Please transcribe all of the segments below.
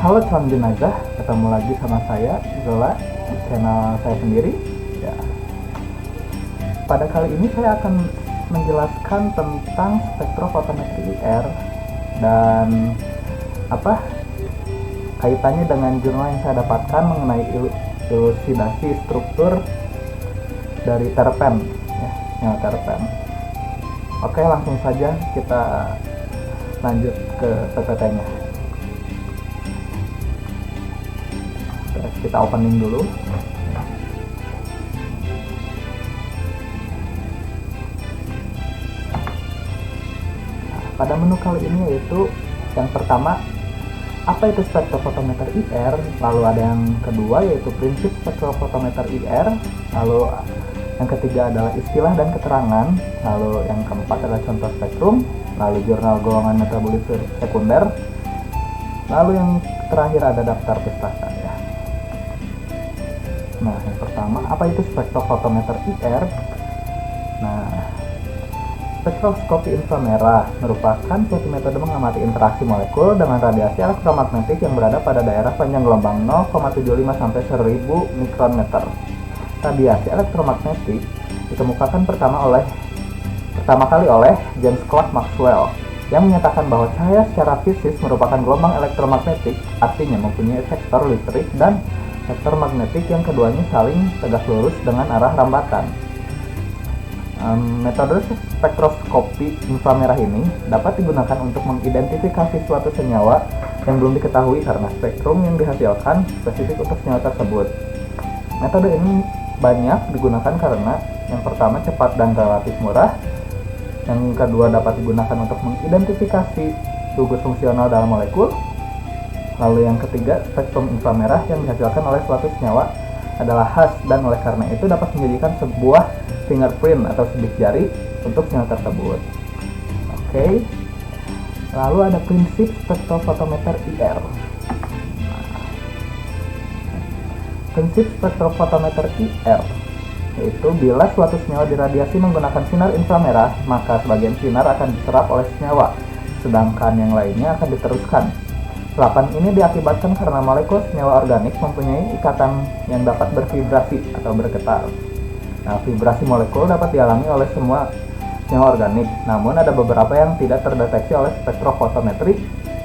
Halo calon jenazah, ketemu lagi sama saya Zola di channel saya sendiri. Ya. Pada kali ini saya akan menjelaskan tentang spektrofotometri IR dan kaitannya dengan jurnal yang saya dapatkan mengenai elusidasi struktur dari terpen, senyawa terpen. Oke, langsung saja kita lanjut ke PPT-nya. Kita opening dulu. Pada menu kali ini yaitu yang pertama, apa itu spektrofotometer IR, lalu ada yang kedua yaitu prinsip spektrofotometer IR, lalu yang ketiga adalah istilah dan keterangan, lalu yang keempat adalah contoh spektrum, lalu jurnal golongan metabolit sekunder, lalu yang terakhir ada daftar pustaka ya. Nah, yang pertama, apa itu spektrofotometer IR? Nah, spektroskopi inframerah merupakan suatu metode mengamati interaksi molekul dengan radiasi elektromagnetik yang berada pada daerah panjang gelombang 0,75 sampai 1000 mikrometer. Radiasi elektromagnetik ditemukan pertama kali oleh James Clerk Maxwell yang menyatakan bahwa cahaya secara fisis merupakan gelombang elektromagnetik, artinya mempunyai vektor listrik dan vektor magnetik yang keduanya saling tegak lurus dengan arah rambatan. Metode spektroskopi inframerah ini dapat digunakan untuk mengidentifikasi suatu senyawa yang belum diketahui karena spektrum yang dihasilkan spesifik untuk senyawa tersebut. Metode ini banyak digunakan karena yang pertama cepat dan relatif murah, yang kedua dapat digunakan untuk mengidentifikasi gugus fungsional dalam molekul, lalu yang ketiga spektrum inframerah yang dihasilkan oleh suatu senyawa adalah khas dan oleh karena itu dapat menjadikan sebuah fingerprint atau sidik jari untuk senyawa tersebut. Oke. Lalu ada prinsip spektrofotometer IR. Prinsip spektrofotometer IR yaitu bila suatu senyawa diradiasi menggunakan sinar inframerah, maka sebagian sinar akan diserap oleh senyawa, sedangkan yang lainnya akan diteruskan. Serapan ini diakibatkan karena molekul senyawa organik mempunyai ikatan yang dapat bervibrasi atau bergetar. Nah, vibrasi molekul dapat dialami oleh semua senyawa organik, namun ada beberapa yang tidak terdeteksi oleh spektrofotometri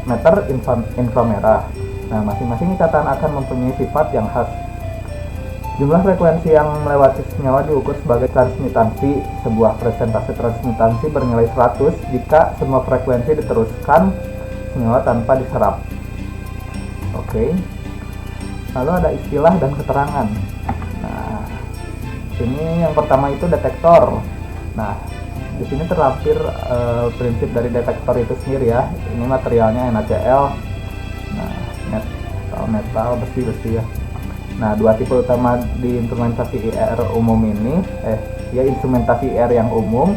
meter inframerah. Nah, masing-masing ikatan akan mempunyai sifat yang khas. Jumlah frekuensi yang melewati senyawa diukur sebagai transmitansi. Sebuah presentase transmitansi bernilai 100 jika semua frekuensi diteruskan senyawa tanpa diserap. Oke. Lalu ada istilah dan keterangan. Nah, ini yang pertama itu detektor. Nah, di sini terlampir prinsip dari detektor itu sendiri ya. Ini materialnya NaCl. Nah, metal, besi ya. Nah, dua tipe utama di instrumentasi IR umum ini, instrumentasi IR yang umum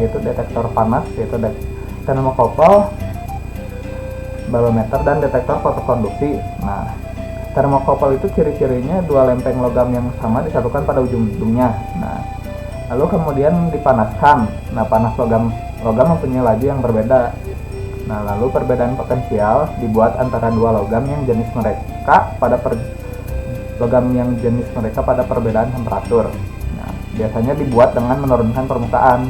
yaitu detektor panas, yaitu termokopel, balometer, dan detektor fotokonduksi. Nah, termokopel itu ciri-cirinya dua lempeng logam yang sama disatukan pada ujung-ujungnya. Nah, lalu kemudian dipanaskan. Nah, panas logam mempunyai laju yang berbeda. Nah, lalu perbedaan potensial dibuat antara dua logam yang jenis mereka pada perbedaan temperatur. Nah, biasanya dibuat dengan menurunkan permukaan,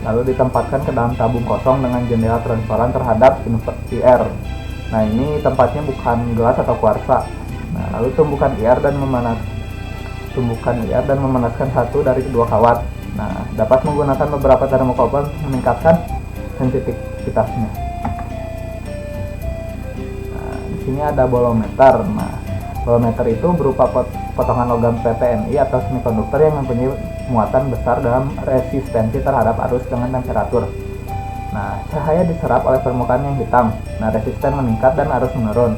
lalu ditempatkan ke dalam tabung kosong dengan jendela transparan terhadap IR. Nah, ini tempatnya bukan gelas atau kuarsa. Nah, lalu tumbukan IR dan memanaskan satu dari kedua kawat. Nah, dapat menggunakan beberapa termokopel meningkatkan sensitivitasnya. Nah, di sini ada bolometer. Nah, bolometer itu berupa potongan logam PTNI atau semikonduktor yang mempunyai muatan besar dalam resistensi terhadap arus dengan temperatur. Nah, cahaya diserap oleh permukaan yang hitam. Nah, resisten meningkat dan arus menurun.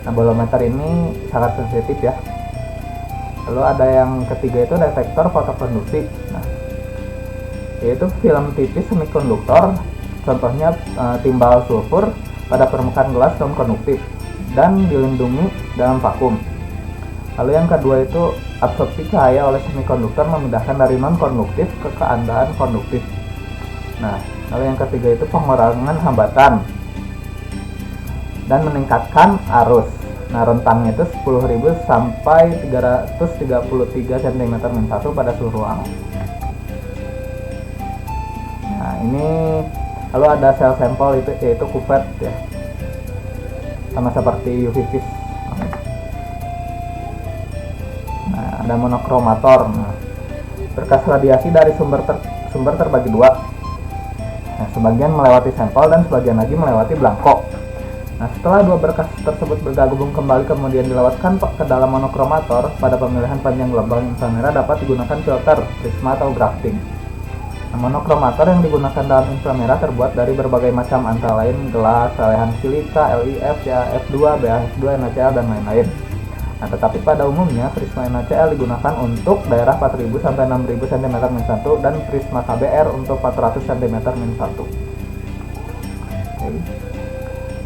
Nah, bolometer ini sangat sensitif ya. Lalu ada yang ketiga itu detektor fotokonduksi. Nah, yaitu film tipis semikonduktor, contohnya timbal sulfur pada permukaan gelas non konduktif dan dilindungi dalam vakum. Lalu yang kedua itu absorpsi cahaya oleh semikonduktor memindahkan dari non konduktif ke keadaan konduktif. Nah, lalu yang ketiga itu pengurangan hambatan. dan meningkatkan arus. Nah, rentangnya itu 10.000 sampai 333 cm-1 pada seluruh ruang. Nah, ini lalu ada sel sampel itu yaitu kuvet ya. Sama seperti UV vis. Nah, ada monokromator. Nah, berkas radiasi dari sumber terbagi dua. Nah, sebagian melewati sampel dan sebagian lagi melewati belangko. Nah, setelah dua berkas tersebut bergabung kembali kemudian dilewatkan ke dalam monokromator, pada pemilihan panjang gelombang inframerah dapat digunakan filter, prisma atau grafting. Nah, monokromator yang digunakan dalam inframerah terbuat dari berbagai macam antara lain gelas, lelehan silika, LIF, CaF2, BaH2, NaCl, dan lain-lain. Nah, tetapi pada umumnya prisma NaCl digunakan untuk daerah 4000 sampai 6000 cm-1 dan prisma KBr untuk 400 cm-1. Okay.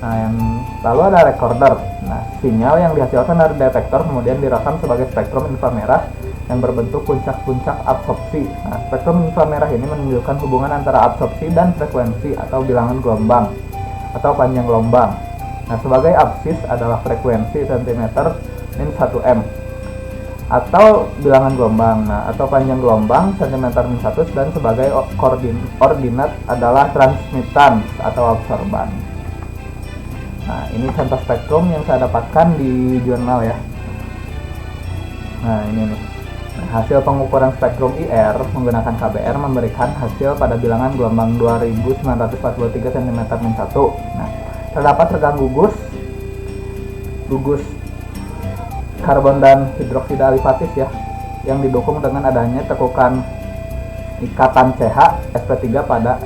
Nah, yang lalu ada recorder. Nah, sinyal yang dihasilkan dari detektor kemudian direkam sebagai spektrum inframerah yang berbentuk puncak-puncak absorpsi. Nah, spektrum inframerah ini menunjukkan hubungan antara absorpsi dan frekuensi atau bilangan gelombang atau panjang gelombang. Nah, sebagai absis adalah frekuensi cm-1m atau bilangan gelombang. Nah, atau panjang gelombang cm-1 dan sebagai ordinat adalah transmittance atau absorban. Nah, ini contoh spektrum yang saya dapatkan di jurnal ya. Nah, ini nih. Hasil pengukuran spektrum IR menggunakan KBR memberikan hasil pada bilangan gelombang 2943 cm-1. Nah, terdapat regang gugus karbon dan hidroksida alifatis ya, yang didukung dengan adanya tekukan ikatan CH sp3 pada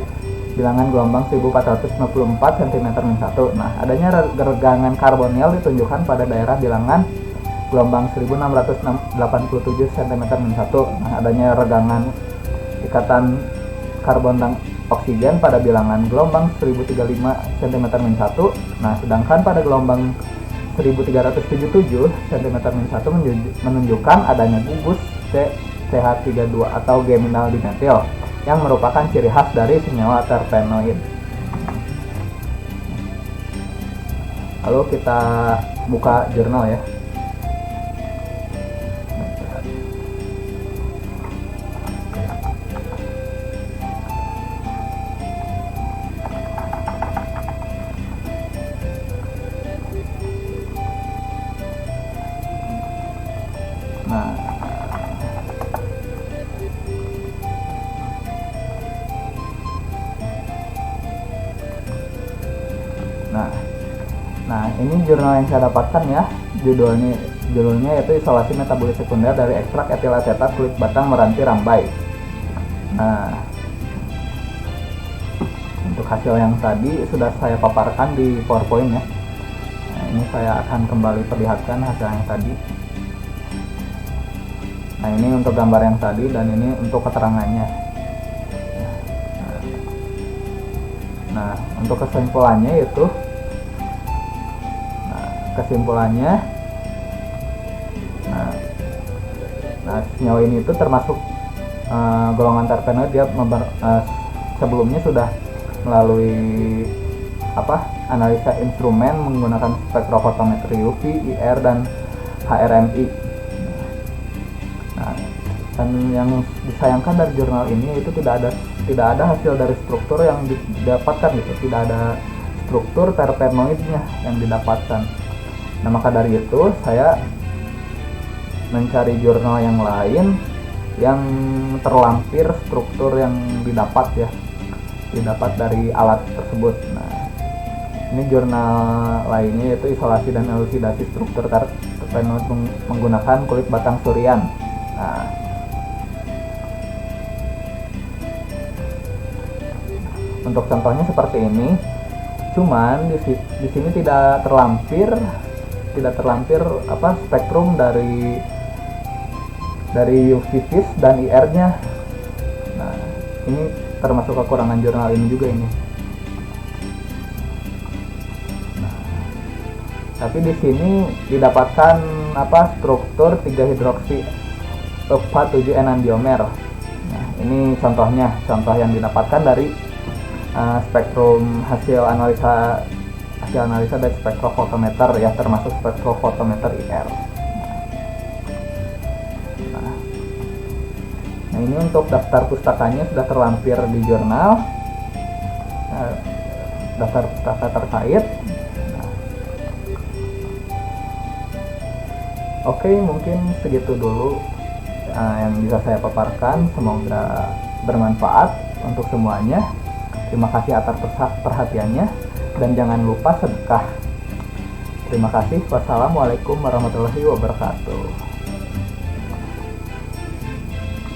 bilangan gelombang 1494 cm-1. Nah, adanya regangan karbonil ditunjukkan pada daerah bilangan gelombang 1687 cm-1. Nah, adanya regangan ikatan karbon dan oksigen pada bilangan gelombang 1035 cm-1. Nah, sedangkan pada gelombang 1377 cm-1 menunjukkan adanya gugus CH32 atau geminal dimetil yang merupakan ciri khas dari senyawa terpenoid. Lalu kita buka jurnal ya. Nah, ini jurnal yang saya dapatkan ya. Judulnya yaitu isolasi metabolit sekunder dari ekstrak etil asetat kulit batang meranti rambai. Nah, untuk hasil yang tadi sudah saya paparkan di PowerPoint ya. Nah, ini saya akan kembali perlihatkan hasil yang tadi. Nah, ini untuk gambar yang tadi dan ini untuk keterangannya. Nah, untuk kesimpulannya yaitu nah senyawa ini itu termasuk golongan terpenoid. Dia sebelumnya sudah melalui analisa instrumen menggunakan spektrofotometri UV, IR, dan HRMI. Nah, dan yang disayangkan dari jurnal ini itu tidak ada hasil dari struktur yang didapatkan gitu, tidak ada struktur terpenoidnya yang didapatkan. Nah, maka dari itu saya mencari jurnal yang lain yang terlampir struktur yang didapat dari alat tersebut. Nah, ini jurnal lainnya yaitu isolasi dan elusidasi struktur terpenoid menggunakan kulit batang surian. Nah, untuk contohnya seperti ini, cuman di sini tidak terlampir spektrum dari UV vis dan IR-nya. Nah, ini termasuk kekurangan jurnal ini juga ini. Nah, tapi di sini didapatkan struktur 3 hidroksi 4,7 enantiomer. Nah, ini contoh yang didapatkan dari spektrum hasil analisa hasil analisa dari spektrofotometer ya, termasuk spektrofotometer IR. Nah, ini untuk daftar pustakanya sudah terlampir di jurnal, daftar pustaka terkait. Oke, mungkin segitu dulu yang bisa saya paparkan. Semoga bermanfaat untuk semuanya. Terima kasih atas perhatiannya, dan jangan lupa sedekah. Terima kasih. Wassalamualaikum warahmatullahi wabarakatuh.